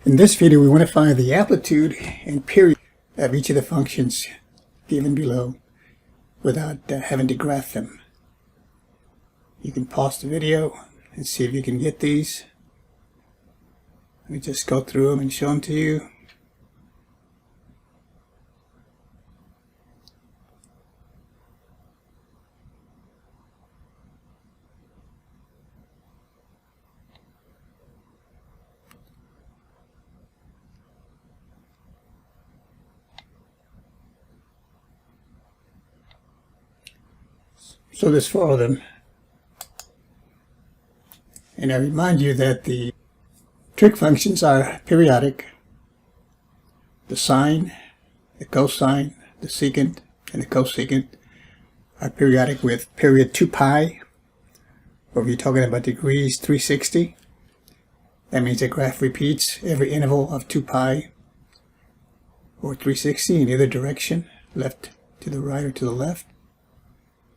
In this video, we want to find the amplitude and period of each of the functions given below without having to graph them. You can pause the video and see if you can get these. Let me just go through them and show them to you. So there's 4 of them. And I remind you that the trig functions are periodic. The sine, the cosine, the secant, and the cosecant are periodic with period 2 pi, or if you're talking about degrees, 360. That means the graph repeats every interval of 2 pi, or 360 in either direction, left to the right or to the left.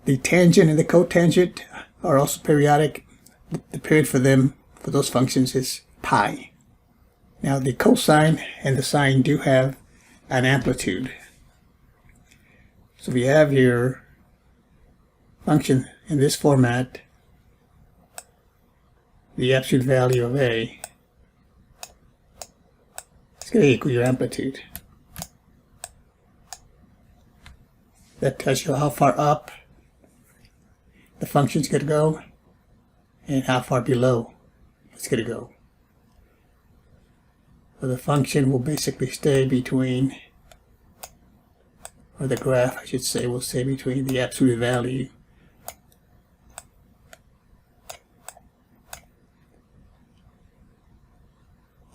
The tangent and the cotangent are also periodic. The period for them, for those functions, is pi. Now the cosine and the sine do have an amplitude. So if you have your function in this format, the absolute value of A is going to equal your amplitude. That tells you how far up the function's going to go and how far below it's going to go. So the function will basically stay between, or the graph I should say, will stay between the absolute value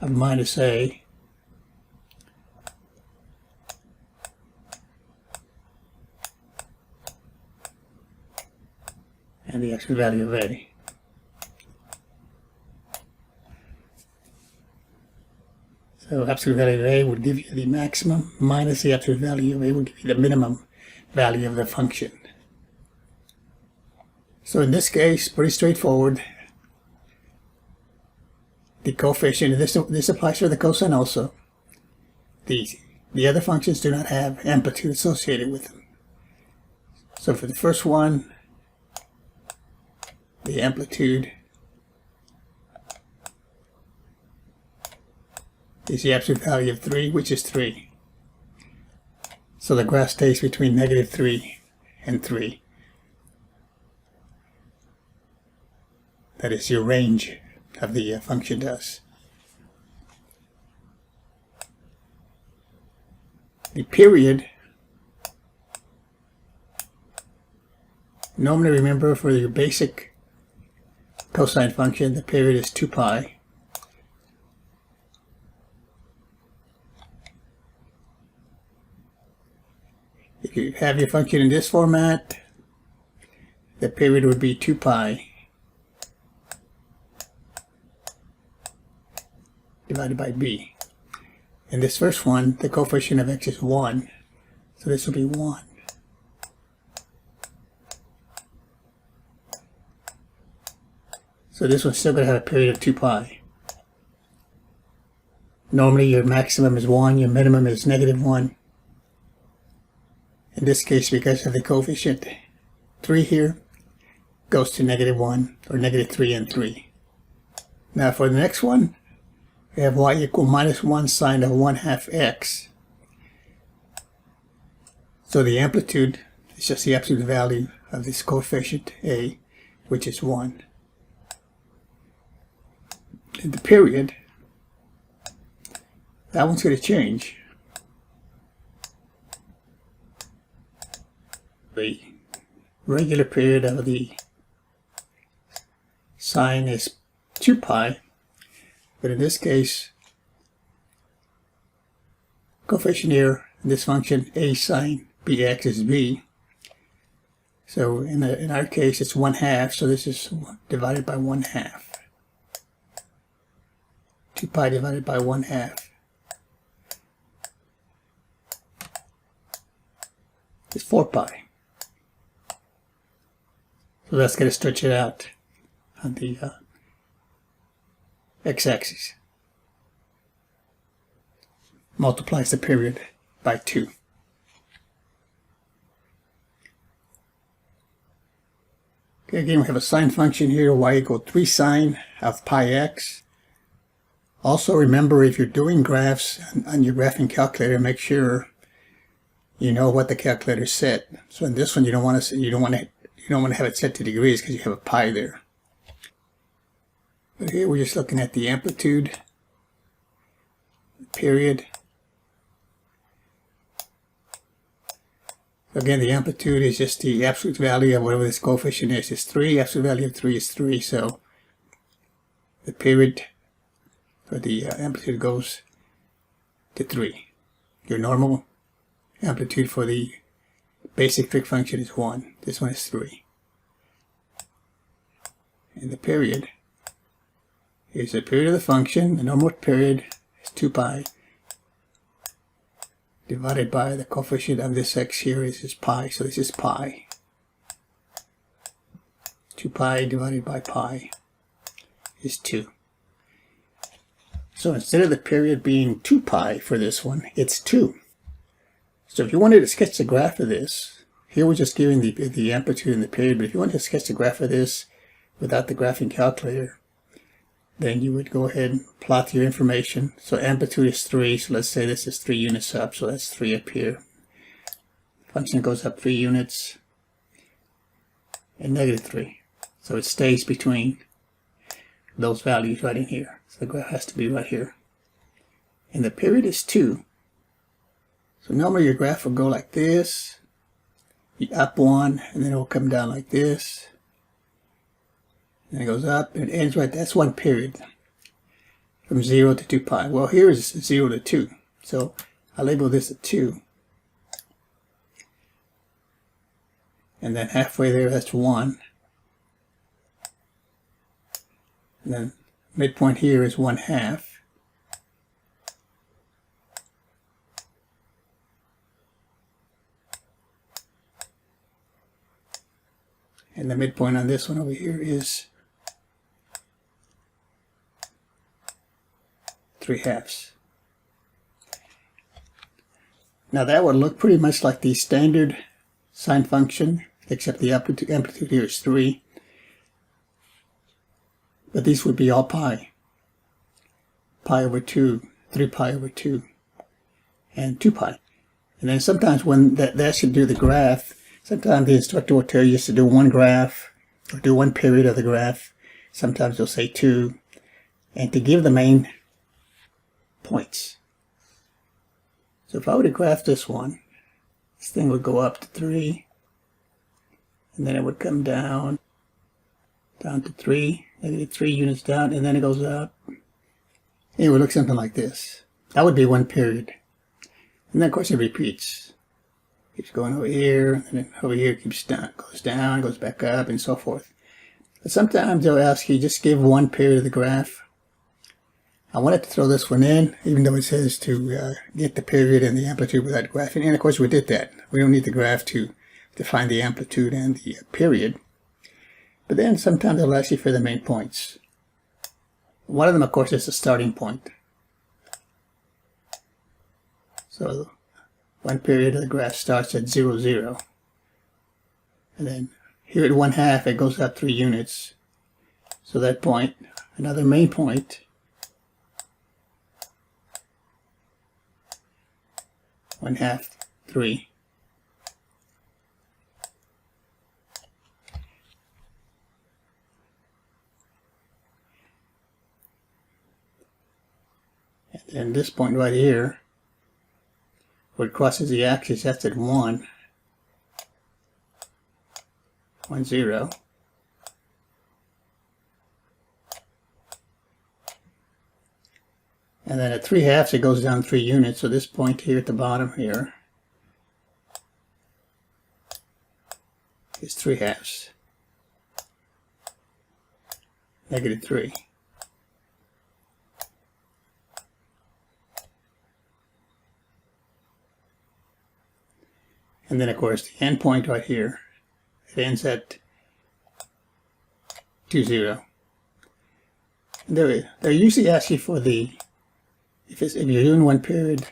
of minus A and the absolute value of A. So absolute value of A would give you the maximum, minus the absolute value of A would give you the minimum value of the function. So in this case, pretty straightforward. The coefficient, this applies for the cosine also. The other functions do not have amplitude associated with them. So for the first one, the amplitude is the absolute value of 3, which is 3. So the graph stays between -3 and 3. That is your range of the function does. The period, normally remember for your basic cosine function, the period is 2 pi. If you have your function in this format, the period would be 2 pi divided by b. In this first one, the coefficient of x is 1, so this will be 1. So this one's still going to have a period of 2 pi. Normally your maximum is 1, your minimum is -1. In this case, because of the coefficient 3 here, goes to -1, or -3 and 3. Now for the next one, we have y equal -1 sine of 1/2 x. So the amplitude is just the absolute value of this coefficient A, which is 1. And the period, that one's going to change. The regular period of the sine is 2 pi, but in this case, coefficient here in this function A sine bx is b. So in our case, it's 1/2, so this is divided by 1/2. 2 pi divided by 1/2 is 4 pi. So that's going to stretch it out on the x-axis. multiplies the period by 2. Okay, again, we have a sine function here, y equals 3 sine of pi x. Also remember, if you're doing graphs on your graphing calculator, make sure you know what the calculator set. So in this one, you don't want to have it set to degrees because you have a pi there. But here we're just looking at the amplitude, period. Again, the amplitude is just the absolute value of whatever this coefficient is. It's 3. Absolute value of 3 is 3. So the period for the amplitude goes to 3. Your normal amplitude for the basic trig function is 1. This one is 3. And the period is the period of the function. The normal period is 2 pi divided by the coefficient of this x here is pi. So this is pi. 2 pi divided by pi is 2. So instead of the period being 2 pi for this one, it's 2. So if you wanted to sketch the graph of this, here we're just giving the amplitude and the period, but if you wanted to sketch the graph of this without the graphing calculator, then you would go ahead and plot your information. So amplitude is 3, so let's say this is 3 units up, so that's 3 up here. Function goes up 3 units and -3. So it stays between those values right in here. So the graph has to be right here. And the period is 2. So normally your graph will go like this, up 1, and then it will come down like this. And it goes up and it ends right. That's one period from 0 to 2 pi. Well, here is 0 to 2. So I label this a 2. And then halfway there, that's 1. And then midpoint here is 1/2. And the midpoint on this one over here is 3/2. Now that would look pretty much like the standard sine function, except the amplitude here is 3. But these would be all pi. Pi over 2, 3 pi over 2, and 2 pi. And then sometimes when that should do the graph, sometimes the instructor will tell you just to do one graph, or do one period of the graph. Sometimes they'll say 2, and to give the main points. So if I were to graph this one, this thing would go up to 3, and then it would come down to 3, maybe 3 units down, and then it goes up. It would look something like this. That would be one period. And then of course it repeats. Keeps going over here, and then over here keeps down, goes back up, and so forth. But sometimes they'll ask you just give one period of the graph. I wanted to throw this one in, even though it says to get the period and the amplitude without graphing. And of course we did that. We don't need the graph to find the amplitude and the period. But then sometimes they'll ask you for the main points. One of them, of course, is the starting point. So one period of the graph starts at 0, 0. And then here at 1/2, it goes up 3 units. So that point, another main point, 1/2, 3. And then this point right here, where it crosses the axis, that's at 1, 1, 0. And then at 3/2 it goes down 3 units, so this point here at the bottom here is 3/2, -3. And then of course the end point right here, it ends at 2, 0. And they're usually asking for the, if you're doing one period,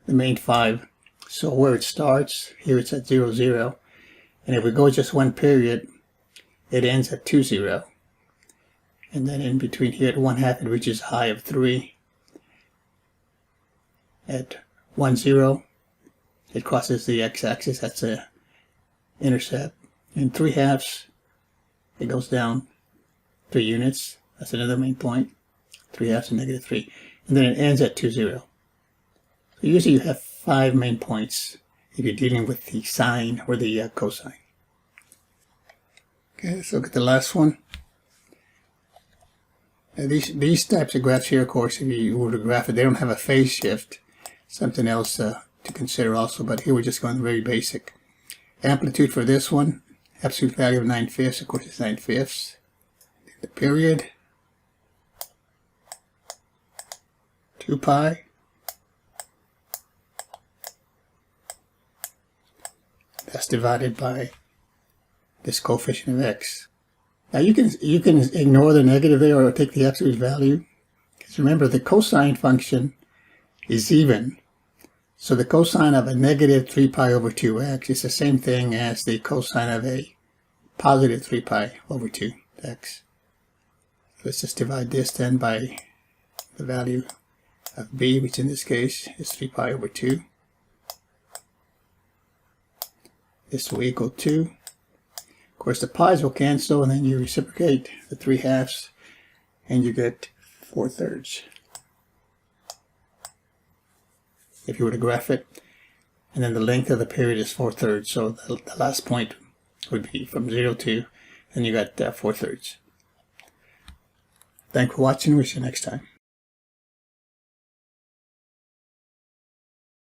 the main 5. So where it starts, here it's at 0, 0. And if we go just one period, it ends at 2, 0. And then in between here at 1/2, it reaches a high of 3. At 1, 0, it crosses the x-axis, that's a intercept. In 3/2, it goes down 3 units, that's another main point. 3/2 and -3. And then it ends at 2, 0. So usually you have 5 main points if you're dealing with the sine or the cosine. Okay, let's look at the last one. Now these types of graphs here, of course, if you were to graph it, they don't have a phase shift. Something else to consider also, but here we're just going very basic. Amplitude for this one, absolute value of 9/5, of course it's 9/5. The period, 2 pi. That's divided by this coefficient of x. Now you can ignore the negative there or take the absolute value. Because remember, the cosine function is even. So the cosine of a negative 3 pi over 2x is the same thing as the cosine of a positive 3 pi over 2x. Let's just divide this then by the value of b, which in this case is 3 pi over 2. This will equal 2. Of course, the pi's will cancel, and then you reciprocate the 3/2, and you get 4/3. If you were to graph it, and then the length of the period is 4/3, so the last point would be from 0 to, and you got 4/3. Thanks for watching. We'll see you next time.